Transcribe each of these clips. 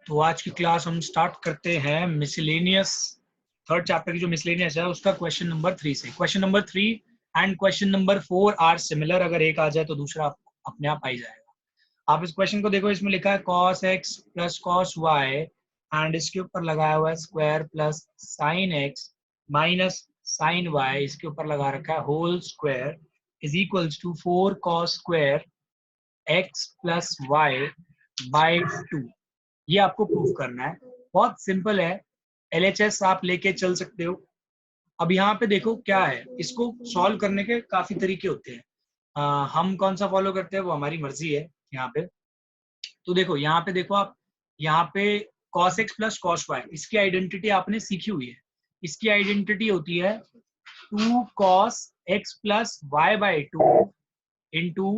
तो आज की क्लास हम स्टार्ट करते हैं मिसलेनियस थर्ड चैप्टर की जो मिसलेनियस है उसका क्वेश्चन नंबर 3 से। Question number 3 and question number 4 are similar. अगर एक आ जाए तो दूसरा अपने आप आ ही जाएगा। आप इस क्वेश्चन को देखो, इसमें लिखा है cos x plus cos y and इसके ऊपर लगाया हुआ है square plus sine x minus sine y, इसके ऊपर लगा रखा है whole square is equals to 4 cos square x plus y by 2। ये आपको प्रूफ करना है, बहुत सिंपल है। LHS आप लेके चल सकते हो। अब यहाँ पे देखो क्या है, इसको सॉल्व करने के काफी तरीके होते हैं। हम कौन सा फॉलो करते हैं वो हमारी मर्जी है यहाँ पे। तो देखो यहाँ पे देखो आप, यहाँ पे cos x plus cos y, इसकी आइडेंटिटी आपने सीखी हुई है। इसकी आइडेंटिटी होती है 2 cos x plus y by 2 into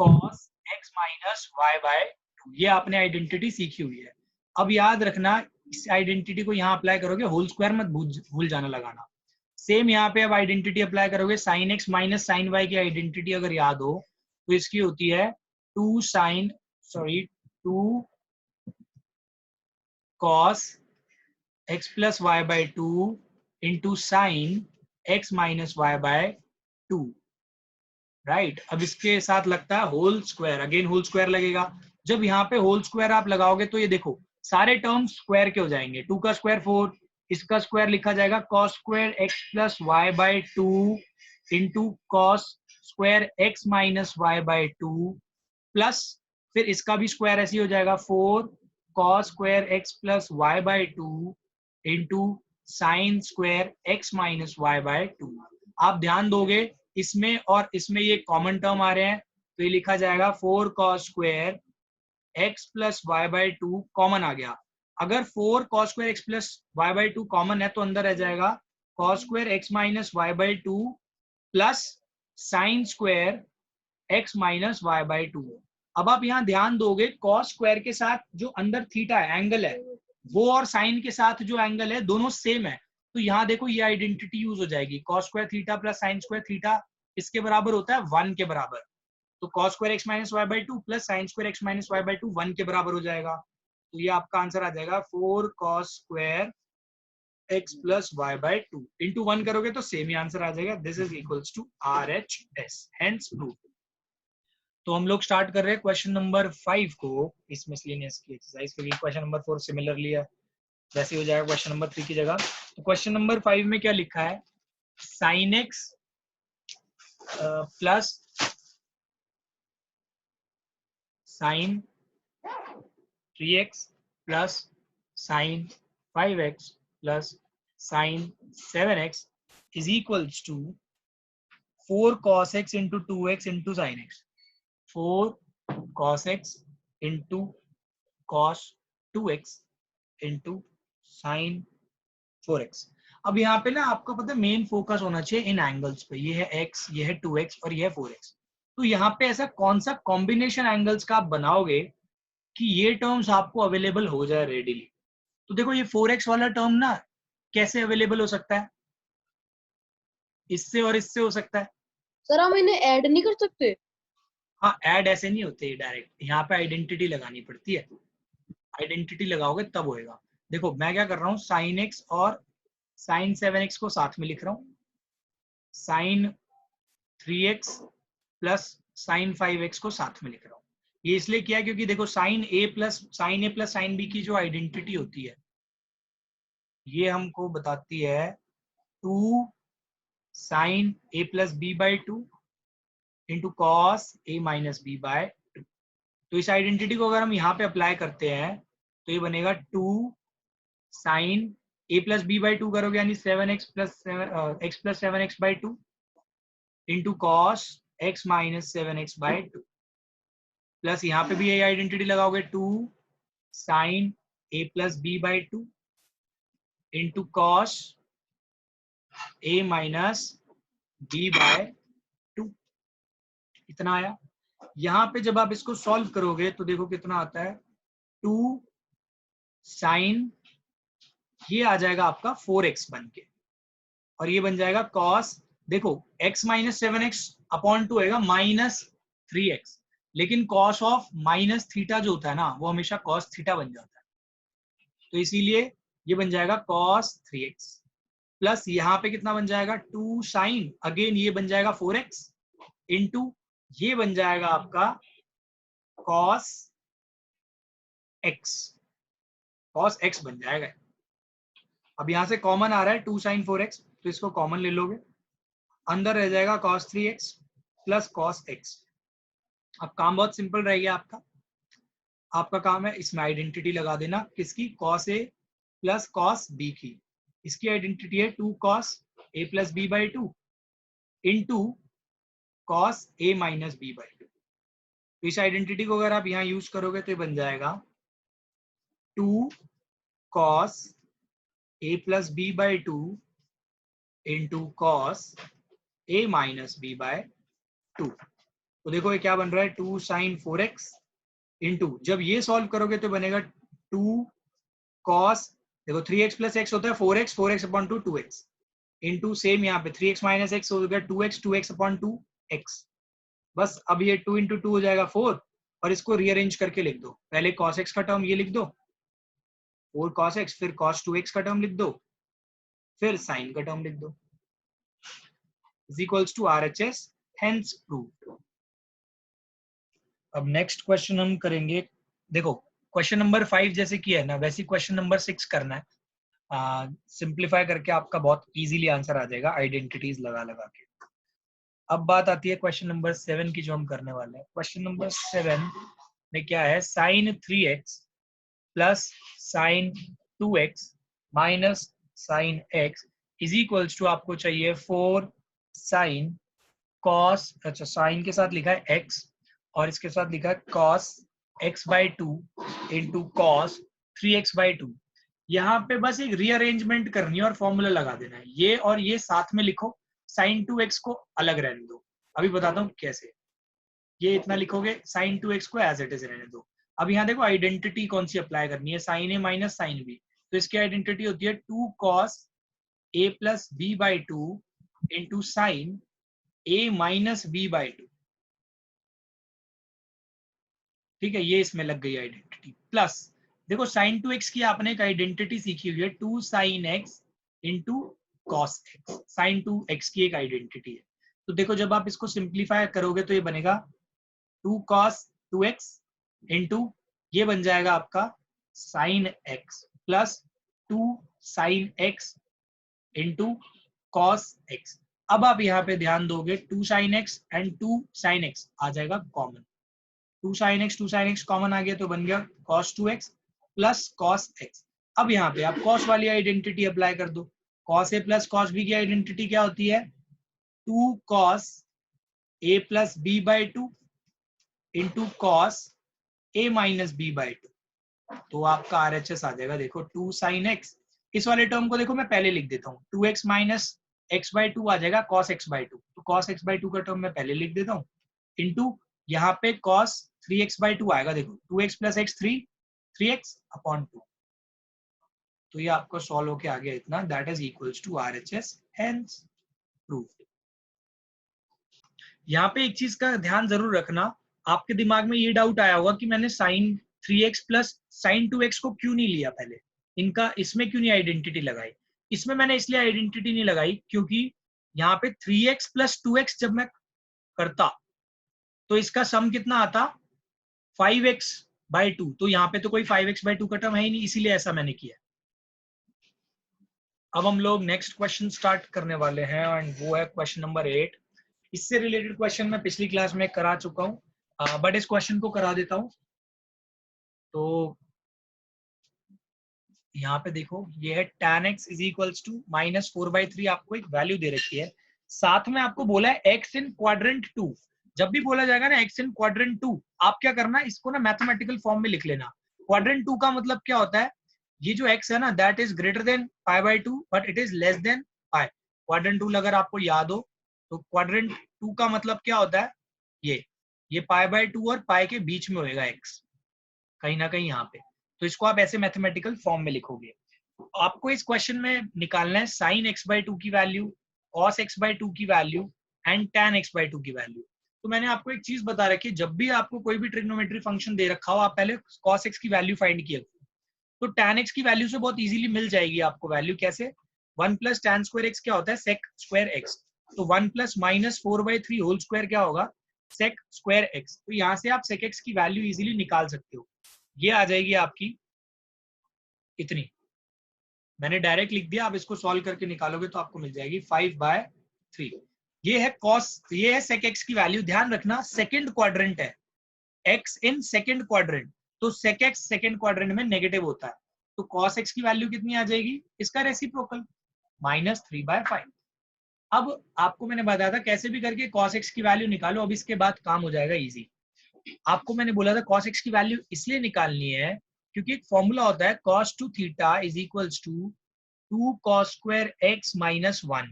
cos x minus y by 2। ये आपने आइडेंटिटी सीखी हुई है। अब याद रखना, इस आइडेंटिटी को यहाँ अप्लाई करोगे, होल स्क्वायर मत भूल जाना लगाना। सेम यहाँ पे अब आइडेंटिटी अप्लाई करोगे, sine x minus sine y की आइडेंटिटी अगर याद हो तो इसकी होती है 2 cos x plus y by 2 into sine x minus y by 2। Right, अब इसके साथ लगता है whole square, again whole square लगेगा। जब यहाँ पे होल स्क्वायर आप लगाओगे तो ये देखो सारे टर्म स्क्वायर के हो जाएंगे। 2 का स्क्वायर 4, इसका स्क्वायर लिखा जाएगा cos square x plus y by 2 into cos square x minus y by 2 plus फिर इसका भी स्क्वायर ऐसे ही हो जाएगा 4 cos square x plus y by 2 into sine square x minus y by 2। आप ध्यान दोगे इसमें और इसमें ये कॉमन टर्म आ रहे हैं तो ये लिखा जाएगा 4 cos square x plus y by 2 common आ गया। अगर 4 cos square x plus y by 2 common है तो अंदर रह जाएगा cos square x minus y by 2 plus sine square x minus y by 2। अब आप यहाँ ध्यान दोगे cos स्क्वायर के साथ जो अंदर थीटा है, एंगल है, वो और साइन के साथ जो एंगल है दोनों सेम है। तो यहाँ देखो ये आइडेंटिटी यूज हो जाएगी, cos square theta plus sine square theta इसके बराबर होता है 1 के बराबर। तो cos square x minus y by 2 plus sine square x minus y by 2 1 के बराबर हो जाएगा। तो ये आपका आंसर आ जाएगा 4 cos square x plus y by 2 into 1 करोगे तो सेम ही आंसर आ जाएगा। This is equals to RHS, hence proof. तो हम लोग स्टार्ट कर रहे हैं क्वेश्चन नंबर 5 को इस मिसलेनियस की एक्सरसाइज, क्योंकि क्वेश्चन नंबर 4 सिमिलरली है, वैसे हो जाएगा क्वेश्चन नंबर 3 की जगह। तो क्वेश्चन नंबर 5 में क्या लिखा है, sine x plus sine 3x plus sine 5x plus sine 7x is equals to 4 cos x into 2x into sine x। 4 cos x into cos 2x into sine 4x। अब यहाँ पे ना आपको पता है मेन फोकस होना चाहिए इन angles पे। ये है x, ये है 2x और ये है 4x। तो यहाँ पे ऐसा कौन सा कॉम्बिनेशन एंगल्स का आप बनाओगे कि ये टर्म्स आपको अवेलेबल हो जाए रेडिली। तो देखो ये 4x वाला टर्म ना कैसे अवेलेबल हो सकता है, इससे और इससे हो सकता है। सर हम इन्हें ऐड नहीं कर सकते? हाँ, ऐड ऐसे नहीं होते डायरेक्ट, यहाँ पे आइडेंटिटी लगानी पड़ती है। आइडेंटिटी लगाओगे तब होएगा। देखो मैं क्या कर रहा हूँ, साइन एक्स और साइन 7x को साथ में लिख रहा हूँ, sign 3x plus sine 5x को साथ में लिख रहा हूँ। ये इसलिए किया क्योंकि देखो sign a plus sine B की जो आइडेंटिटी होती है ये हमको बताती है 2 sine a plus b by 2 into cos a minus b by 2। तो इस आइडेंटिटी को अगर हम यहाँ पे अप्लाई करते हैं तो ये बनेगा 2 sine a plus b by 2 करोगे यानी 7x plus 7x by 2 into cos x minus 7x by 2 plus यहाँ पे भी यही आइडेंटिटी लगाओगे 2 sine a plus b by 2 into cos a minus b by 2। इतना आया। यहाँ पे जब आप इसको सॉल्व करोगे तो देखो कितना आता है, 2 साइन, ये आ जाएगा आपका 4x बन के, और ये बन जाएगा cos, देखो x माइनस 7x अपॉन 2 आएगा माइनस 3x, लेकिन cos ऑफ माइनस थीटा जो होता है ना वो हमेशा cos थीटा बन जाता है। तो इसीलिए ये बन जाएगा cos 3x प्लस यहाँ पे कितना बन जाएगा 2 साइन, अगेन ये बन जाएगा 4x इंटू ये बन जाएगा आपका cos x बन जाएगा। अब यहाँ से कॉमन आ रहा है 2 साइन 4x, तो इसको कॉमन ले लोगे, अंदर रह जाएगा cos 3x plus cos x। अब काम बहुत सिंपल रह गया आपका काम है इसमें आइडेंटिटी लगा देना, किसकी, cos a plus cos b की। इसकी आइडेंटिटी है 2 cos a plus b by 2 into cos a minus b by 2। तो इस आइडेंटिटी को अगर आप यहाँ यूज करोगे तो ये बन जाएगा 2 cos a plus b by 2 into cos a minus b by 2। तो देखो ये क्या बन रहा है 2 साइन 4x इंटू, जब ये सॉल्व करोगे तो बनेगा 2 cos, देखो 3x प्लस x होता है 4x, 4x upon 2 2x into same यहाँ पे 3x माइनस x हो गया 2x, 2x अपॉन 2x। बस अब ये 2 इंटू 2 हो जाएगा 4 और इसको रीअरेंज करके लिख दो, पहले cos x का टर्म ये लिख दो 4 cos x, फिर cos 2x का टर्म लिख दो, फिर sin का टर्म लिख दो, is equals to RHS, hence proved. अब नेक्स्ट क्वेश्चन हम करेंगे, देखो क्वेश्चन नंबर 5 जैसे किया है ना वैसे क्वेश्चन नंबर 6 करना है, सिंप्लीफाई करके आपका बहुत इजीली आंसर आ जाएगा आइडेंटिटीज लगा लगा के। अब बात आती है क्वेश्चन नंबर 7 की जो हम करने वाले हैं। क्वेश्चन नंबर 7 में क्या है, sin 3x plus sin 2x minus sin x is equals to आपको चाहिए 4 sin cos, अच्छा sin के साथ लिखा है x और इसके साथ लिखा है cos x by 2 into cos 3x by 2। यहाँ पे बस एक रीअरेंजमेंट करनी है और फॉर्मूला लगा देना है, ये और ये साथ में लिखो, sin 2x को अलग रहने दो। अभी बताता हूँ कैसे, ये इतना लिखोगे, sin 2x को एज इट इज रहने दो। अब यहाँ देखो आइडेंटिटी कौन सी अप्लाई करनी है, sin a minus sin b, तो इसकी आइडेंटिटी होती है 2 cos a plus b by 2 into sign a minus b by 2। ठीक है, ये इसमें लग गई आइडेंटिटी। प्लस देखो sin 2x की आपने एक आइडेंटिटी सीखी हुई है 2 sin x into cos x, sin 2x की एक आइडेंटिटी है। तो देखो जब आप इसको सिंप्लीफाई करोगे तो ये बनेगा 2 cos 2x इंटू ये बन जाएगा आपका sin x plus 2 sin x into cos x। अब आप यहाँ पे ध्यान दोगे 2 sin x and 2 sin x आ जाएगा कॉमन, 2 sin x कॉमन आ गया तो बन गया cos 2x plus cos x। अब यहाँ पे आप cos वाली आइडेंटिटी अप्लाई कर दो, cos a plus cos b की आइडेंटिटी क्या होती है 2 cos a plus b by 2 into cos a minus b by 2। तो आपका RHS आ जाएगा, देखो 2 sin x, इस वाले टर्म को देखो मैं पहले लिख देता हूँ, 2x माइनस x बाई 2 आ जाएगा cos x बाई 2, तो cos x बाई 2 का टर्म मैं पहले लिख देता हूँ इंटू यहाँ पे cos 3x बाई 2 आएगा, देखो 2x plus x 3x upon 2। तो ये आपको सॉल्व होके आ गया इतना, that is equals to RHS, hence proved. यहाँ पे एक चीज का ध्यान जरूर रखना, आपके दिमाग में ये डाउट आया होगा कि मैंने sin 3x plus sin 2x को क्यों नहीं लिया पहले, इनका इसमें क्यों नहीं आइडेंटिटी लगाई। इसमें मैंने इसलिए आइडेंटिटी नहीं लगाई क्योंकि यहाँ पे 3x प्लस 2x जब मैं करता तो इसका सम कितना आता 5x बाई 2, तो यहाँ पे तो कोई 5x बाई 2 का टर्म है ही नहीं, इसीलिए ऐसा मैंने किया। अब हम लोग नेक्स्ट क्वेश्चन स्टार्ट करने वाले हैं एंड वो है क्वेश्चन नंबर 8। इससे रिलेटेड क्वेश्चन मैं पिछली क्लास में करा चुका हूँ, बट इस क्वेश्चन को करा देता हूँ। तो यहाँ पे देखो ये है tan x is equals to minus 4/3, आपको एक वैल्यू दे रखी है, साथ में आपको बोला है x इन क्वाड्रेंट 2। जब भी बोला जाएगा ना x इन क्वाड्रेंट 2, आप क्या करना, इसको ना मैथमेटिकल फॉर्म में लिख लेना। क्वाड्रेंट 2 का मतलब क्या होता है, ये जो x है ना that is greater than π/2 but it is less than π। Quadrant 2 अगर आपको याद हो तो क्वाड्रेंट 2 का मतलब क्या होता है, ये π/2 और π के बीच में होएगा x कहीं ना कहीं यहाँ पे, तो इसको आप ऐसे मैथमेटिकल फॉर्म में लिखोगे। आपको इस क्वेश्चन में निकालना है sin x/2 की वैल्यू, cos x/2 की वैल्यू एंड tan x/2 की वैल्यू। तो मैंने आपको एक चीज बता रखी है, जब भी आपको कोई भी ट्रिग्नोमेट्री फंक्शन दे रखा हो आप पहले cos x की वैल्यू फाइंड किया, तो tan x की वैल्यू से बहुत इजीली मिल जाएगी आपको वैल्यू। कैसे? 1 प्लस tan स्क्वायर x क्या होता है? sec square x। तो 1 प्लस माइनस 4/3 होल स्क्वायर क्या होगा? sec square x। तो यहाँ से आप sec x की वैल्यू इजीली निकाल सकते हो। ये आ जाएगी आपकी इतनी, मैंने डायरेक्ट लिख दिया, आप इसको सॉल्व करके निकालोगे तो आपको मिल जाएगी 5/3। ये है cos, ये है sec x की वैल्यू। ध्यान रखना सेकंड क्वाड्रेंट है, x इन सेकंड क्वाड्रेंट, तो sec x सेकंड क्वाड्रेंट में नेगेटिव होता है। तो cos x की वैल्यू कितनी आ जाएगी? इसका रेसिप्रोकल -3/5। अब आपको मैंने बताया था कैसे भी करके cos x की वैल्यू निकालो। अब इसके बाद काम हो जाएगा इजी। आपको मैंने बोला था cos x की वैल्यू इसलिए निकालनी है क्योंकि एक फॉर्मूला होता है cos two theta is equals to 2 cos square x minus 1।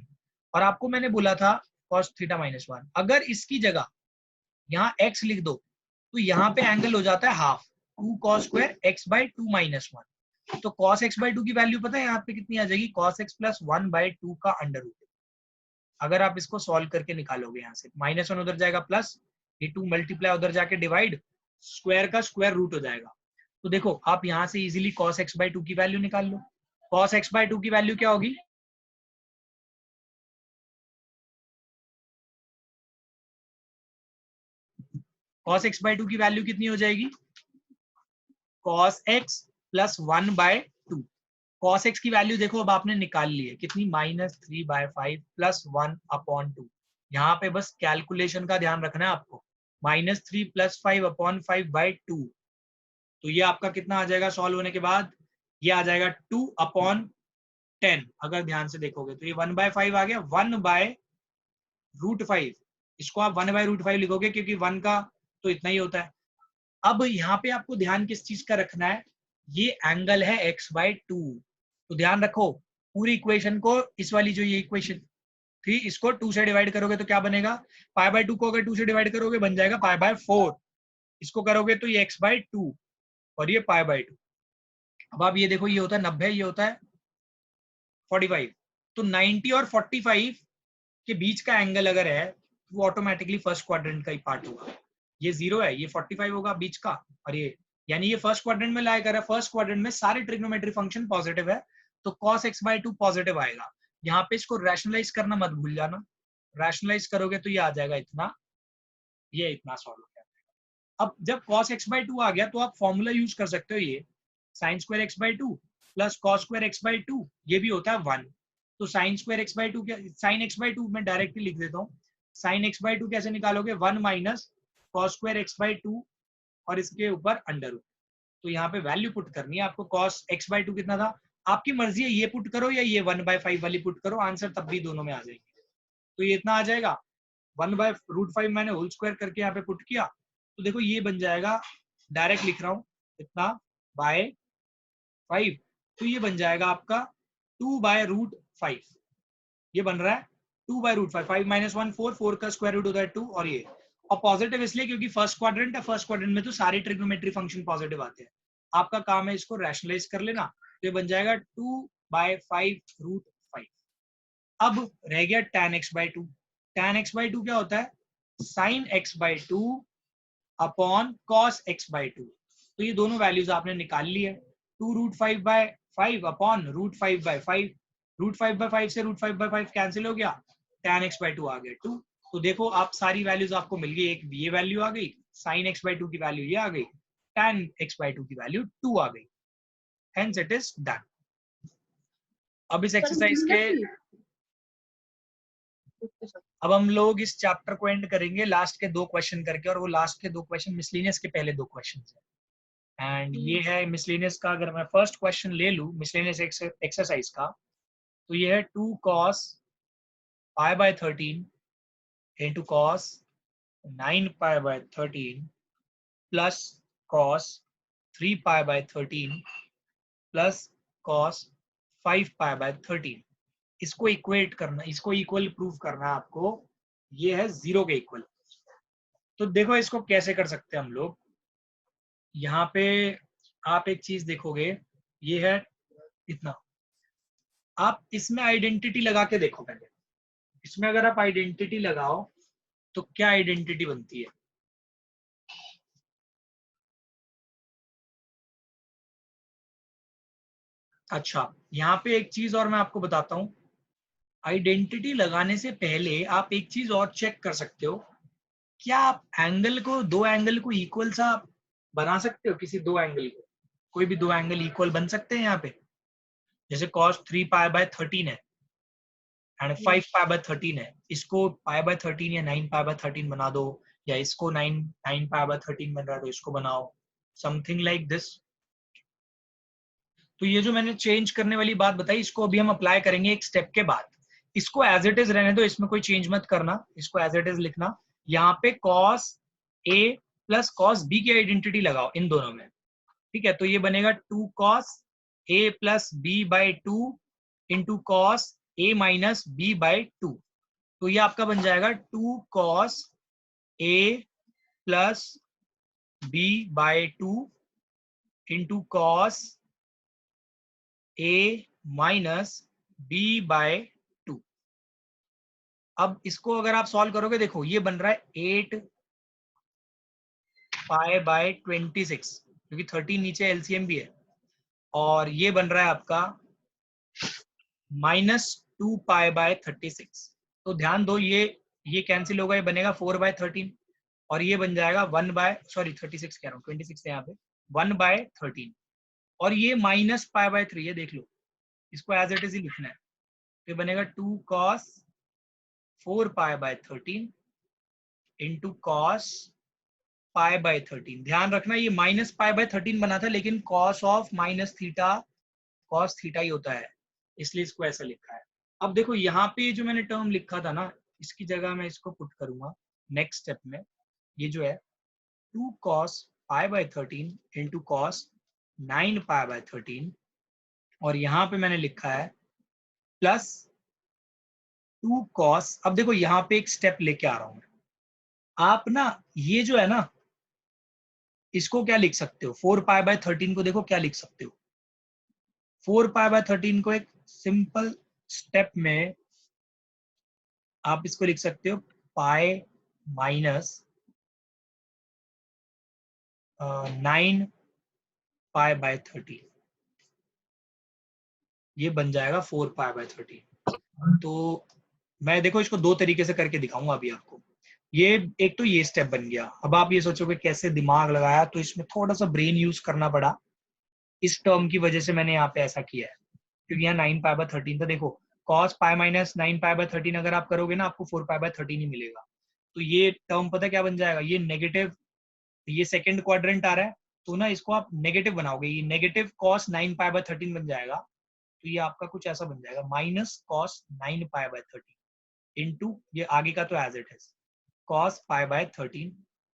और आपको मैंने बोला था cos थीटा माइनस 1, अगर इसकी जगह यहाँ x लिख दो तो यहाँ पे एंगल हो जाता है half, 2 cos square x by 2 minus 1। तो cos x बाई 2 की वैल्यू पता है यहाँ पे कितनी आ जाएगी? cos x प्लस 1/2 का अंडर रूट। अगर आप इसको सॉल्व करके निकालोगे, यहाँ से -1 उधर जाएगा प्लस, ये 2 मल्टीप्लाई उधर जाके डिवाइड, स्क्वायर का स्क्वायर रूट हो जाएगा। तो देखो आप यहाँ से इजीली cos x बाई 2 की वैल्यू निकाल लो। cos x बाई 2 की वैल्यू क्या होगी? cos x बाई 2 की वैल्यू कितनी हो जाएगी? cos x plus 1/2। cos x की वैल्यू देखो अब आपने निकाल ली है कितनी? -3/5 प्लस 1/2। यहाँ पे बस कैलकुलेशन का ध्यान रखना है आपको। -3 प्लस 5/5/2। तो ये आपका कितना आ जाएगा सॉल्व होने के बाद? ये आ जाएगा 2/10। अगर ध्यान से देखोगे तो ये 1/5 आ गया, 1/√5। इसको आप 1/√5 लिखोगे क्योंकि 1 का तो इतना ही होता है। अब यहाँ पे आपको ध्यान किस चीज का रखना है? ये एंगल है x/2। तो ध्यान रखो पूरी इक्वेशन को, इस वाली जो ये इक्वेशन थी इसको 2 से डिवाइड करोगे तो क्या बनेगा? π/2 को अगर 2 से डिवाइड करोगे बन जाएगा π/4। इसको करोगे तो ये x/2 और ये π/2। अब आप ये देखो, ये होता है 90, ये होता है 45। तो 90 और 45 के बीच का एंगल अगर है तो वो ऑटोमेटिकली फर्स्ट क्वाड्रेंट का ही पार्ट होगा। ये 0 है, ये 45 होगा बीच का, और ये यानी ये फर्स्ट क्वाड्रेंट में लाया कर रहा है। फर्स्ट क्वाड्रेंट में सारे ट्रिग्नोमेट्री फंक्शन पॉजिटिव है, तो cos x/2 पॉजिटिव आएगा। यहाँ पे इसको रैशनलाइज करना मत भूल जाना। रैशनलाइज करोगे तो ये आ जाएगा इतना, ये इतना सॉल्व हो जाएगा। अब जब cos x/2 आ गया तो आप फॉर्मूला यूज कर सकते हो, ये sin square x/2 plus cos square x/2, ये भी होता है 1। तो sin स्क्वायर x/2 क्या, sin x/2 मैं डायरेक्टली लिख देता हूँ। sin x/2 कैसे निकालोगे? 1 माइनस cos स्क्वायर x/2 और इसके ऊपर अंडर रूट। तो यहाँ पे वैल्यू पुट करनी है आपको। cos x/2 कितना था? आपकी मर्जी है, ये पुट करो या ये 1/5 वाली पुट करो, आंसर तब भी दोनों में आ जाएगी। तो ये इतना आ जाएगा, 1/√5 मैंने होल स्क्वायर करके यहाँ पे पुट किया तो देखो ये बन जाएगा, डायरेक्ट लिख रहा हूँ इतना बाय 5। तो ये बन जाएगा आपका 2/√5। ये बन रहा है 2/√5। 5 - 1 4, 4 का स्क्वायर रूट होता है 2, और ये और पॉजिटिव इसलिए क्योंकि फर्स्ट क्वाड्रेंट है। फर्स्ट क्वाड्रेंट में तो सारे ट्रिग्नोमेट्री फंक्शन पॉजिटिव आते हैं। आपका काम है इसको रैशनलाइज कर लेना। तो ये बन जाएगा 2/5√5। अब रह गया tan x/2। tan x/2 क्या होता है? sin x/2 upon cos x/2। तो ये दोनों वैल्यूज आपने निकाल ली है। 2√5/5 अपॉन √5/5। √5/5 से √5/5 कैंसिल हो गया, tan x/2 आ गया 2। तो देखो आप सारी वैल्यूज आपको मिल गई। एक ये वैल्यू आ गई, sin x/2 की वैल्यू ये आ गई, tan x/2 की वैल्यू 2 आ गई। Hence it is done. अब इस एक्सरसाइज के अब हम लोग इस चैप्टर को एंड करेंगे लास्ट के 2 क्वेश्चन करके, और वो लास्ट के 2 क्वेश्चन मिसलिनियस के पहले 2 क्वेश्चन है। एंड ये है मिसलिनियस का। अगर मैं फर्स्ट क्वेश्चन ले लूं मिसलिनियस एक्सरसाइज का, तो ये है 2 cos π/13 into cos 9π/13 plus cos 3π/13 plus cos 5π/13। इसको इक्वेट करना, इसको इक्वल प्रूफ करना है आपको। ये है 0 के इक्वल। तो देखो इसको कैसे कर सकते हैं हम लोग। यहाँ पे आप एक चीज देखोगे, ये है इतना। आप इसमें आइडेंटिटी लगा के देखो पहले। इसमें अगर आप आइडेंटिटी लगाओ तो क्या आइडेंटिटी बनती है? अच्छा, यहाँ पे एक चीज और मैं आपको बताता हूँ, आइडेंटिटी लगाने से पहले आप एक चीज और चेक कर सकते हो, क्या आप एंगल को, दो एंगल को इक्वल सा बना सकते हो? किसी दो एंगल को, कोई भी दो एंगल इक्वल बन सकते हैं यहाँ पे? जैसे cos 3π/13 है एंड 5π/13 है, इसको π/13 या 9π/13 बना दो, या इसको 9π/13 बन रहा है तो इसको बनाओ, समथिंग लाइक दिस। तो ये जो मैंने चेंज करने वाली बात बताई, इसको अभी हम अप्लाई करेंगे एक स्टेप के बाद। इसको एज इट इज रहने दो, इसमें कोई चेंज मत करना, इसको एज इट इज लिखना। यहाँ पे cos A plus cos B की आइडेंटिटी लगाओ इन दोनों में, ठीक है? तो ये बनेगा 2 cos A plus B/2 into cos A minus B/2। तो ये आपका बन जाएगा 2 cos A plus B/2 into cos A minus B/2। अब इसको अगर आप सॉल्व करोगे, देखो ये बन रहा है 8π/26, क्योंकि 13 नीचे एलसीएम भी है, और ये बन रहा है आपका -2π/36। तो ध्यान दो, ये कैंसिल होगा, ये बनेगा 4/13, और ये बन जाएगा 36 कह रहा हूँ, 26 है यहाँ पे, 1/13, और ये -π/3, ये देख लो, इसको एज इट इज ही लिखना है। तो ये बनेगा 2 cos 4π/13 इंटू cos π/13। ध्यान रखना ये -π/13 बना था, लेकिन cos of minus theta cos theta ही होता है, इसलिए इसको ऐसा लिखा है। अब देखो यहाँ पे जो मैंने टर्म लिखा था ना, इसकी जगह मैं इसको पुट करूंगा नेक्स्ट स्टेप में। ये जो है 2 cos π/13 इंटू cos 9π/13, और यहाँ पे मैंने लिखा है प्लस 2 cos। अब देखो यहाँ पे एक स्टेप लेके आ रहा हूं मैं, आप ना ये जो है ना, इसको क्या लिख सकते हो, 4π/13 को देखो क्या लिख सकते हो, 4π/13 को एक सिंपल स्टेप में आप इसको लिख सकते हो पाई माइनस 9π/13, ये बन जाएगा 4π/13। तो मैं देखो इसको दो तरीके से करके दिखाऊंगा अभी आपको। ये एक तो ये स्टेप बन गया। अब आप ये सोचोगे कैसे दिमाग लगाया, तो इसमें थोड़ा सा ब्रेन यूज करना पड़ा, इस टर्म की वजह से मैंने यहाँ पे ऐसा किया है, क्योंकि यहाँ 9π/13 था। देखो cos π माइनस 9π/13 अगर आप करोगे ना, आपको 4π/13 ही मिलेगा। तो ये टर्म पता क्या बन जाएगा, ये नेगेटिव, ये सेकंड क्वाड्रेंट आ रहा है, तो ना इसको आप नेगेटिव बनाओगे, ये नेगेटिव cos 9π/13 बन जाएगा। तो ये आपका कुछ ऐसा बन जाएगा, माइनस cos 9π/13 इंटू ये आगे का तो एज इट इज cos π/13,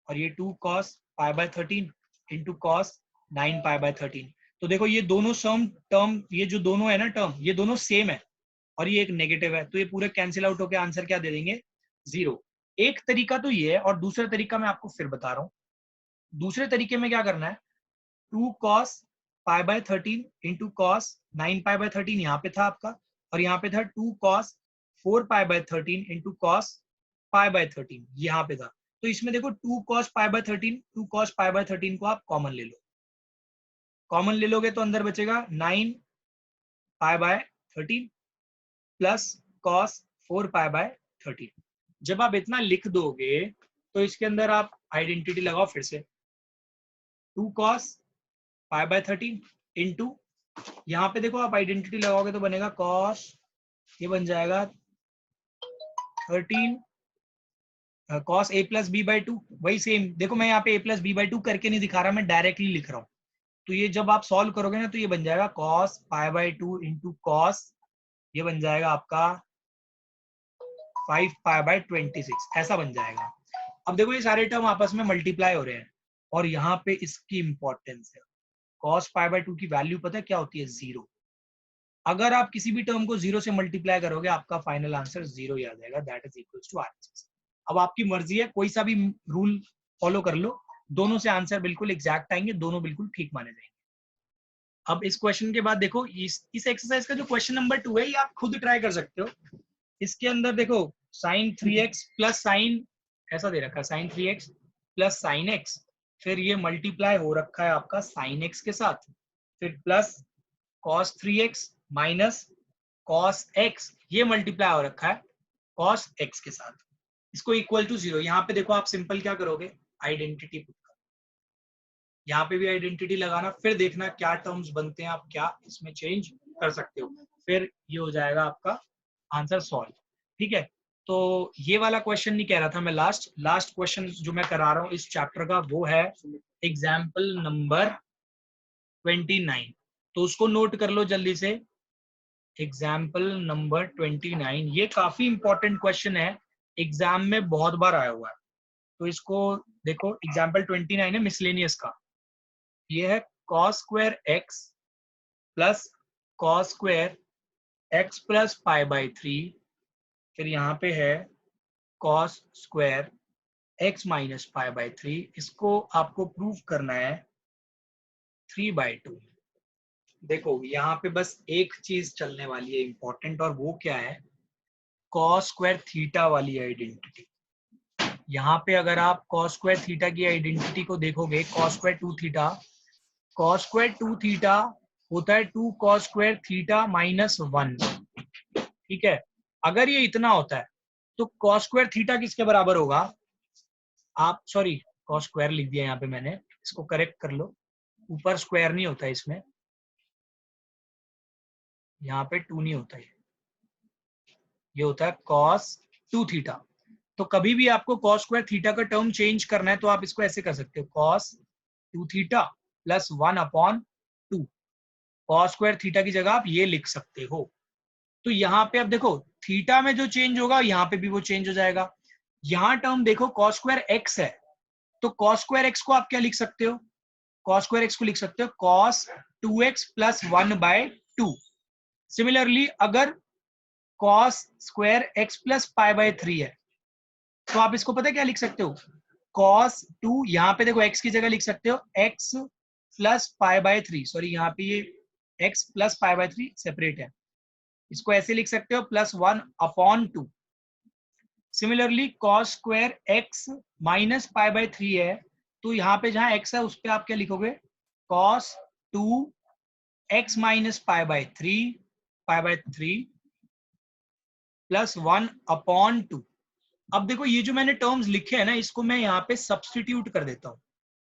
और ये 2 cos π/13 इंटू cos 9π/13। तो देखो ये दोनों सम टर्म, ये जो दोनों है ना टर्म, ये दोनों सेम है, और ये एक नेगेटिव है, तो ये पूरे कैंसिल आउट होकर आंसर क्या दे देंगे, 0। एक तरीका तो ये है, और दूसरा तरीका मैं आपको फिर बता रहा हूँ। दूसरे तरीके में क्या करना है, 2 cos π/13 इंटू cos 9π/13 यहाँ पे था आपका, और यहाँ पे था 2 cos 4π/13 इंटू cos π/13 यहाँ पे था। तो इसमें देखो 2 cos π/13, 2 cos π/13 को आप कॉमन ले लो, कॉमन ले लोगे तो अंदर बचेगा 9π/13 प्लस cos 4π/13। जब आप इतना लिख दोगे तो इसके अंदर आप आइडेंटिटी लगाओ फिर से, 2 cos π/13 इंटू, यहाँ पे देखो आप आइडेंटिटी लगाओगे तो बनेगा cos, ये बन जाएगा 13 cos a प्लस b/2। वही सेम देखो, मैं यहाँ पे a प्लस b/2 करके नहीं दिखा रहा, मैं डायरेक्टली लिख रहा हूँ। तो ये जब आप सॉल्व करोगे ना, तो ये बन जाएगा cos π/2 इंटू cos, ये बन जाएगा आपका 5π/26, ऐसा बन जाएगा। अब देखो ये सारे टर्म आपस में मल्टीप्लाई हो रहे हैं, और यहाँ पे इसकी इंपॉर्टेंस है, cos π/2 की वैल्यू पता है क्या होती है, 0। अगर आप किसी भी टर्म को 0 से मल्टीप्लाई करोगे, आपका फाइनल आंसर 0 ही आ जाएगा, that is equals to RHS। अब आपकी मर्जी है, कोई सा भी रूल फॉलो कर लो, दोनों से आंसर बिल्कुल एग्जैक्ट आएंगे, दोनों बिल्कुल ठीक माने जाएंगे। अब इस क्वेश्चन के बाद देखो, इस एक्सरसाइज का जो क्वेश्चन नंबर 2 है, ये आप खुद ट्राई कर सकते हो। इसके अंदर देखो sin 3x प्लस साइन, ऐसा दे रखा है sin 3x plus sine x, फिर ये मल्टीप्लाई हो रखा है आपका sin x के साथ, फिर plus cos 3x minus cos x, ये मल्टीप्लाई हो रखा है cos x के साथ, इसको इक्वल टू 0। यहाँ पे देखो आप सिंपल क्या करोगे, आइडेंटिटी पुट कर, यहाँ पे भी आइडेंटिटी लगाना, फिर देखना क्या टर्म्स बनते हैं, आप क्या इसमें चेंज कर सकते हो, फिर ये हो जाएगा आपका आंसर सॉल्व। ठीक है, तो ये वाला क्वेश्चन नहीं कह रहा था मैं, लास्ट क्वेश्चन जो मैं करा रहा हूँ इस चैप्टर का वो है एग्जाम्पल नंबर 29। तो उसको नोट कर लो जल्दी से, एग्जाम्पल नंबर 29। ये काफी इंपॉर्टेंट क्वेश्चन है, एग्जाम में बहुत बार आया हुआ है। तो इसको देखो, एग्जाम्पल 29 है मिसलेनियस का, ये है cos square x plus cos square x plus pi by 3, फिर यहाँ पे है cos square x minus pi by 3, इसको आपको प्रूव करना है 3/2। देखो यहाँ पे बस एक चीज चलने वाली है इंपॉर्टेंट, और वो क्या है, cos स्क्वायर थीटा वाली आइडेंटिटी। यहाँ पे अगर आप cos स्क्वायर थीटा की आइडेंटिटी को देखोगे, cos square 2 theta, cos square 2 theta होता है 2 cos स्क्वायर थीटा माइनस 1। ठीक है, अगर ये इतना होता है तो cos स्क्वायर थीटा किसके बराबर होगा, आप सॉरी cos स्क्वायर लिख दिया यहाँ पे मैंने, इसको करेक्ट कर लो, ऊपर स्क्वायर नहीं होता इसमें, यहाँ पे 2 नहीं होता है, ये होता है cos 2 थीटा। तो कभी भी आपको cos स्क्वायर थीटा का टर्म चेंज करना है तो आप इसको ऐसे कर सकते हो, cos 2 theta plus 1/2, cos square theta की जगह आप ये लिख सकते हो। तो यहाँ पे अब देखो थीटा में जो चेंज होगा यहाँ पे भी वो चेंज हो जाएगा। यहाँ टर्म देखो cos स्क्वायर x है, तो cos स्क्वायर x को आप क्या लिख सकते हो, cos स्क्वायर x को लिख सकते हो cos 2x प्लस 1/2। सिमिलरली अगर cos square x plus pi by 3 है, तो आप इसको पता है क्या लिख सकते हो, cos 2, यहाँ पे देखो x की जगह लिख सकते हो x plus pi by 3, sorry यहाँ पे ये x plus pi by 3 separate है, इसको ऐसे लिख सकते हो +1/2। Similarly cos square x minus pi by 3 है, तो यहाँ पे जहां x है उस पर आप क्या लिखोगे, cos 2x minus pi by 3 plus 1/2। अब देखो ये जो मैंने टर्म्स लिखे हैं ना, इसको मैं यहाँ पे सब्सटीट्यूट कर देता हूँ,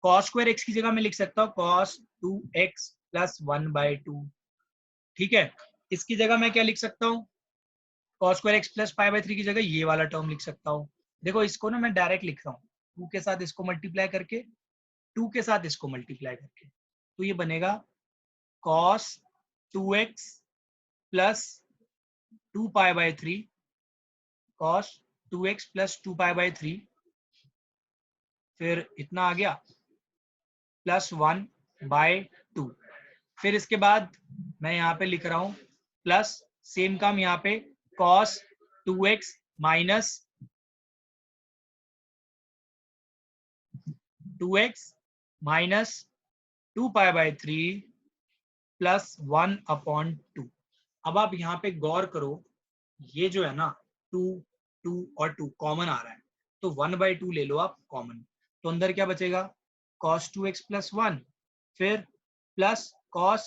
cos स्क्वायर x की जगह मैं लिख सकता हूँ cos 2x प्लस 1/2। ठीक है, इसकी जगह मैं क्या लिख सकता हूँ, cos square x plus pi by 3 की जगह ये वाला टर्म लिख सकता हूँ। देखो इसको ना मैं डायरेक्ट लिख रहा हूँ, 2 के साथ इसको मल्टीप्लाई करके, 2 के साथ इसको मल्टीप्लाई करके, तो ये बनेगा cos 2x plus 2 pi by 3, cos 2x plus 2 pi by 3, फिर इतना आ गया प्लस 1/2। फिर इसके बाद मैं यहाँ पे लिख रहा हूँ प्लस, सेम काम यहाँ पे cos 2x minus 2x minus 2 pi by 3 plus 1/2। अब आप यहाँ पे गौर करो, ये जो है ना 2 2 और 2 कॉमन आ रहा है, तो 1/2 ले लो आप कॉमन, तो अंदर क्या बचेगा cos 2x प्लस 1, फिर plus cos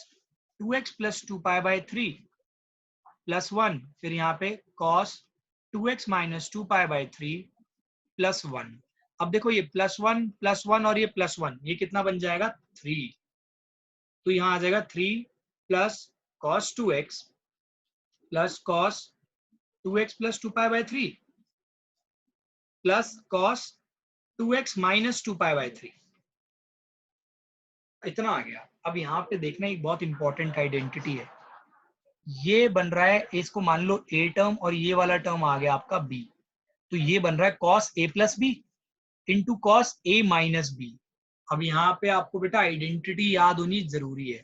2x plus 2 pi by 3 plus 1, फिर यहाँ पे cos 2x minus 2 pi by 3 plus 1। अब देखो ये +1 और ये +1, ये कितना बन जाएगा 3, तो यहाँ आ जाएगा 3 plus cos 2x plus cos 2x plus 2 pi by 3 plus cos 2x minus 2 pi by 3, इतना आ गया। अब यहाँ पे देखना एक बहुत इंपॉर्टेंट आइडेंटिटी है, ये बन रहा है, इसको मान लो a टर्म और ये वाला टर्म आ गया आपका b, तो ये बन रहा है cos a plus b into cos a minus b. अब यहाँ पे आपको बेटा आइडेंटिटी याद होनी जरूरी है,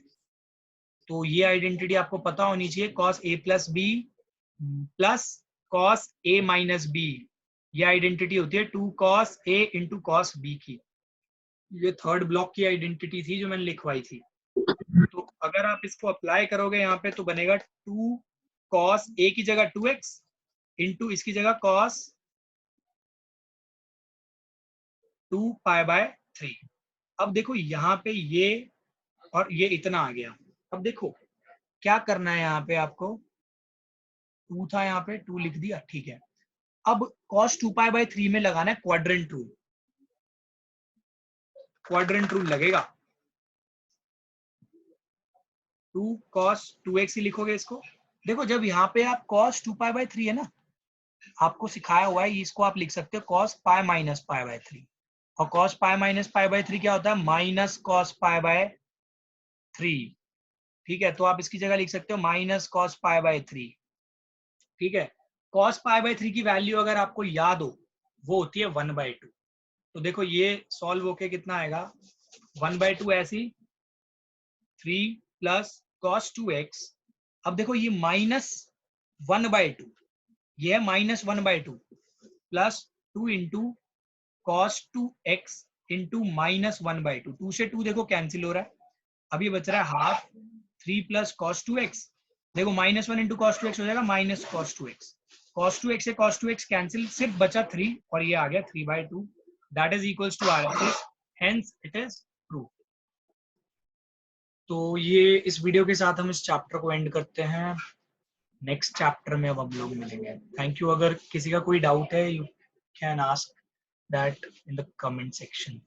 तो ये आइडेंटिटी आपको पता होनी चाहिए, cos a plus b plus cos a minus b, ये आइडेंटिटी होती है 2 cos a into cos b की। ये थर्ड ब्लॉक की आइडेंटिटी थी जो मैंने लिखवाई थी। तो अगर आप इसको अप्लाई करोगे यहाँ पे तो बनेगा 2 cos a की जगह 2x इंटू इसकी जगह cos 2 पाई बाय 3। अब देखो यहाँ पे ये और ये इतना आ गया। अब देखो क्या करना है यहाँ पे आपको, 2 था यहाँ पे, 2 लिख दिया, ठीक है। अब cos 2π/3 में लगाना है क्वाड्रेंट रूल। क्वाड्रेंट रूल लगेगा, 2 cos 2x ही लिखोगे इसको। देखो जब यहाँ पे आप cos 2π/3 है ना, आपको सिखाया हुआ है, इसको आप लिख सकते हो cos π - π/3, और cos π - π/3 क्या होता है, माइनस cos π/3, ठीक है। तो आप इसकी जगह लिख सकते हो माइनस cos π/3, ठीक है। cos π/3 की वैल्यू अगर आपको याद हो, वो होती है 1/2। तो देखो ये सॉल्व होके कितना आएगा, 1/2 ऐसी 3 प्लस cos 2x। अब देखो ये माइनस 1/2, ये है minus 1/2 plus 2 into cos 2x into minus 1/2। 2 से 2 देखो कैंसिल हो रहा है, अब ये बच रहा है हाफ 3 प्लस cos 2x। देखो माइनस 1 इंटू cos 2x हो जाएगा minus cos 2x। cos 2x से cos 2x कैंसिल, सिर्फ बचा 3 और ये आ गया 3/2, that is equals to RHS, hence it is true. तो ये इस वीडियो के साथ हम इस चैप्टर को एंड करते हैं। नेक्स्ट चैप्टर में अब हम लोग मिलेंगे। Thank you. अगर किसी का कोई डाउट है, you can ask that in the comment section.